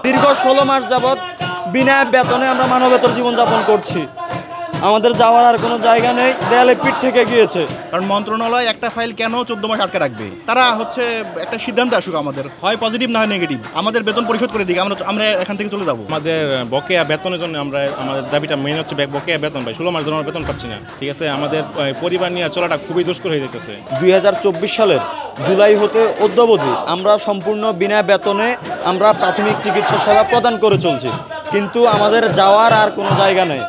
দীর্ঘ 16 মাস যাবৎ বিনা বেতনে আমরা মানবেতর জীবনযাপন করছি। আমাদের যাওয়ার আর কোনো জায়গা নেই, দেয়ালে পিঠ থেকে গিয়েছে। কারণ মন্ত্রণালয় একটা ফাইল কেন 14 মাস আটকে রাখবে? তারা একটা সিদ্ধান্ত আসুক, আমাদের হয় পজিটিভ না হয় নেগেটিভ, আমাদের বেতন পরিশোধ করে দিক, আমরা এখান থেকে চলে যাবো। আমাদের বকেয়া বেতনের জন্য আমাদের দাবিটা মেইন হচ্ছে বকেয়া বেতন ভাই। 16 মাস ধরে আমরা বেতন পাচ্ছি না, ঠিক আছে। আমাদের পরিবার নিয়ে চলাটা খুবই দুষ্কর হয়ে যেতেছে। 2024 সালের জুলাই হতে অদ্যাবধি আমরা সম্পূর্ণ বিনা বেতনে আমরা প্রাথমিক চিকিৎসা সেবা প্রদান করে চলছি, কিন্তু আমাদের যাওয়ার আর কোনো জায়গা নেই।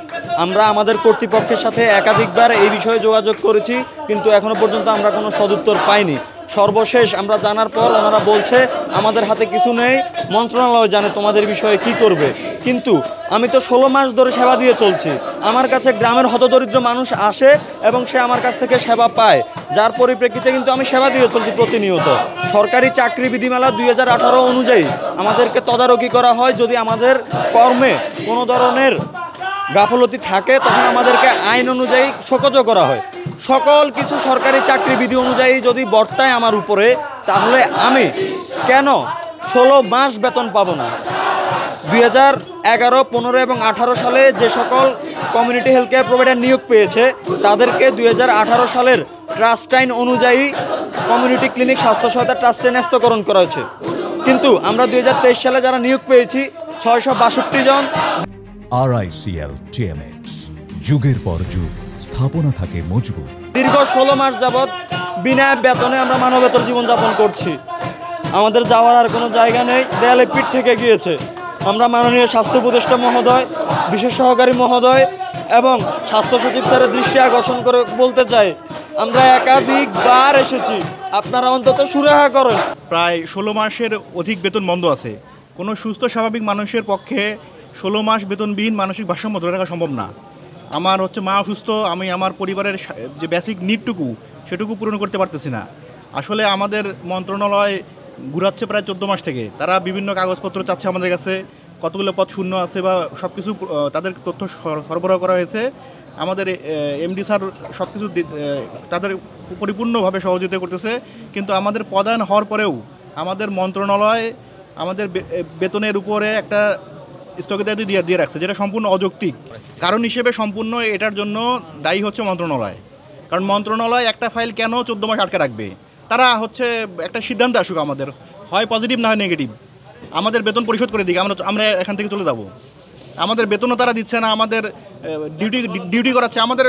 আমরা আমাদের কর্তৃপক্ষের সাথে একাধিকবার এই বিষয়ে যোগাযোগ করেছি, কিন্তু এখনো পর্যন্ত আমরা কোনো সদুত্তর পাইনি। সর্বশেষ আমরা জানার পর ওনারা বলছে আমাদের হাতে কিছু নেই, মন্ত্রণালয় জানে তোমাদের বিষয়ে কি করবে। কিন্তু আমি তো 16 মাস ধরে সেবা দিয়ে চলছি। আমার কাছে গ্রামের হতদরিদ্র মানুষ আসে এবং সে আমার কাছ থেকে সেবা পায়, যার পরিপ্রেক্ষিতে কিন্তু আমি সেবা দিয়ে চলছি প্রতিনিয়ত। সরকারি চাকরি বিধিমালা 2018 অনুযায়ী আমাদেরকে তদারকি করা হয়। যদি আমাদের কর্মে কোনো ধরনের গাফলতি থাকে তখন আমাদেরকে আইন অনুযায়ী শোকজ করা হয়। সকল কিছু সরকারি চাকরি বিধি অনুযায়ী যদি বর্তায় আমার উপরে, তাহলে আমি কেন 16 মাস বেতন পাবো না? 2011, 15 এবং 18 সালে যে সকল কমিউনিটি হেলথ কেয়ার প্রোভাইডার নিয়োগ পেয়েছে তাদেরকে 2018 সালের ট্রাস্ট আইন অনুযায়ী কমিউনিটি ক্লিনিক স্বাস্থ্য সহায়তা ট্রাস্টে ন্যস্তকরণ করা হয়েছে। কিন্তু আমরা 2023 সালে যারা নিয়োগ পেয়েছি 662 জন। RICL TMX, যুগের পর যুগ স্থাপনা থাকে মজবুত। দীর্ঘ 16 মাস যাবৎ বিনা বেতনে আমরা মানবেতর জীবনযাপন করছি। আমাদের যাওয়ার আর কোনো জায়গা নেই, দেয়ালে পিঠ থেকে গিয়েছে। আমরা মাননীয় স্বাস্থ্য উপদেষ্টা মহোদয়, বিশেষ সহকারী মহোদয় এবং স্বাস্থ্য সচিব স্যারের দৃষ্টি আকর্ষণ করে বলতে চাই, আমরা একাধিকবার এসেছি, আপনারা অন্তত সুরাহা করেন। প্রায় 16 মাসের অধিক বেতন বন্ধ আছে। কোনো সুস্থ স্বাভাবিক মানুষের পক্ষে 16 মাস বেতনবিহীন মানসিক ভারসাম্য ধরে রাখা সম্ভব না। আমার মা অসুস্থ, আমি আমার পরিবারের যে বেসিক নিডটুকু সেটুকু পূরণ করতে পারতেছি না। আসলে আমাদের মন্ত্রণালয় ঘুরাচ্ছে প্রায় 14 মাস থেকে। তারা বিভিন্ন কাগজপত্র চাচ্ছে আমাদের কাছে, কতগুলো পদ শূন্য আছে বা সব কিছু তাদের তথ্য সরবরাহ করা হয়েছে। আমাদের এমডি স্যার সব কিছু তাদের পরিপূর্ণভাবে সহযোগিতা করতেছে, কিন্তু আমাদের প্রদান হওয়ার পরেও আমাদের মন্ত্রণালয় আমাদের বেতনের উপরে একটা স্থগিতাদেশ দিয়ে রাখছে, যেটা সম্পূর্ণ অযৌক্তিক। কারণ হিসেবে সম্পূর্ণ এটার জন্য দায়ী হচ্ছে মন্ত্রণালয়। কারণ মন্ত্রণালয় একটা ফাইল কেন 14 মাস আটকে রাখবে? তারা একটা সিদ্ধান্ত আসুক, আমাদের হয় পজিটিভ না হয় নেগেটিভ, আমাদের বেতন পরিশোধ করে দিক, আমরা এখান থেকে চলে যাব। আমাদের বেতনও তারা দিচ্ছে না, আমাদের ডিউটি করাচ্ছে, আমাদের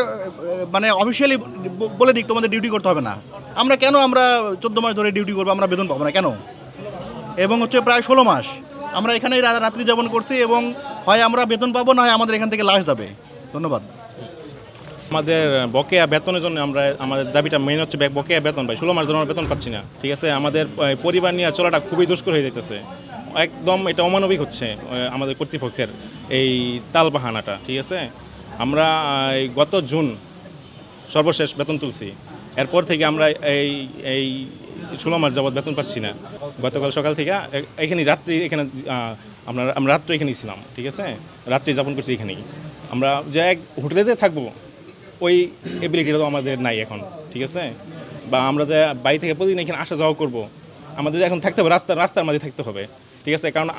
অফিসিয়ালি বলে দিক তোমাদের ডিউটি করতে হবে না। আমরা 14 মাস ধরে ডিউটি করবো, আমরা বেতন পাবো না কেন? এবং প্রায় 16 মাস আমরা এখানে রাত্রি যাপন করছি এবং হয় আমরা বেতন পাবো না হয় আমাদের এখান থেকে লাশ যাবে। ধন্যবাদ। আমাদের বকেয়া বেতনের জন্য আমাদের দাবিটা মেইন হচ্ছে বকেয়া বেতন ভাই। 16 মাস ধরে আমরা বেতন পাচ্ছি না, ঠিক আছে। আমাদের পরিবার নিয়ে চলাটা খুবই দুষ্কর হয়ে যেতেছে। একদম এটা অমানবিক হচ্ছে আমাদের কর্তৃপক্ষের এই তালবাহানাটা, ঠিক আছে। আমরা গত জুন সর্বশেষ বেতন তুলছি, এরপর থেকে আমরা এই 16 মাস যাবৎ বেতন পাচ্ছি না। গতকাল সকাল থেকে আমরা রাত্রে এখানেই ছিলাম, ঠিক আছে। রাত্রি যাপন করছি এখানেই। আমরা যে হোটেলে যে থাকবো ওই এবিলিটিটা তো আমাদের নাই এখন, ঠিক আছে। বা আমরা যে বাড়ি থেকে প্রতিদিন এখানে আসা যাওয়া করবো, আমাদের এখন থাকতে হবে রাস্তার মাঝে থাকতে হবে, ঠিক আছে। কারণ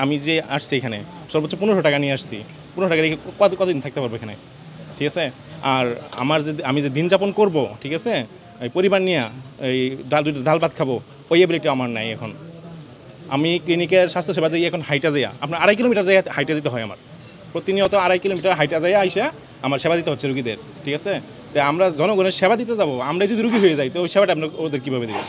আমি যে আসছি এখানে সর্বোচ্চ 1500 টাকা নিয়ে আসছি। 1500 টাকা রেখে কতদিন থাকতে পারবো এখানে, ঠিক আছে। আর আমি যে দিন যাপন করবো, ঠিক আছে, এই পরিবার নিয়ে এই ডাল ভাত খাবো, ওই এবিলিটি আমার নাই এখন। আমি ক্লিনিকের স্বাস্থ্যসেবা দিয়ে এখন হাইটা দেয়া আপনার 2.5 কিলোমিটার জায়গায় হাইটা দিতে হয় আমার। প্রতিনিয়ত 2.5 কিলোমিটার হাইটা দেয়া আইসা আমার সেবা দিতে হচ্ছে রুগীদের, ঠিক আছে। তো আমরা জনগণের সেবা দিতে যাবো, আমরা যদি রুগী হয়ে যাই তো ওই সেবাটা ওদের কীভাবে দেবে?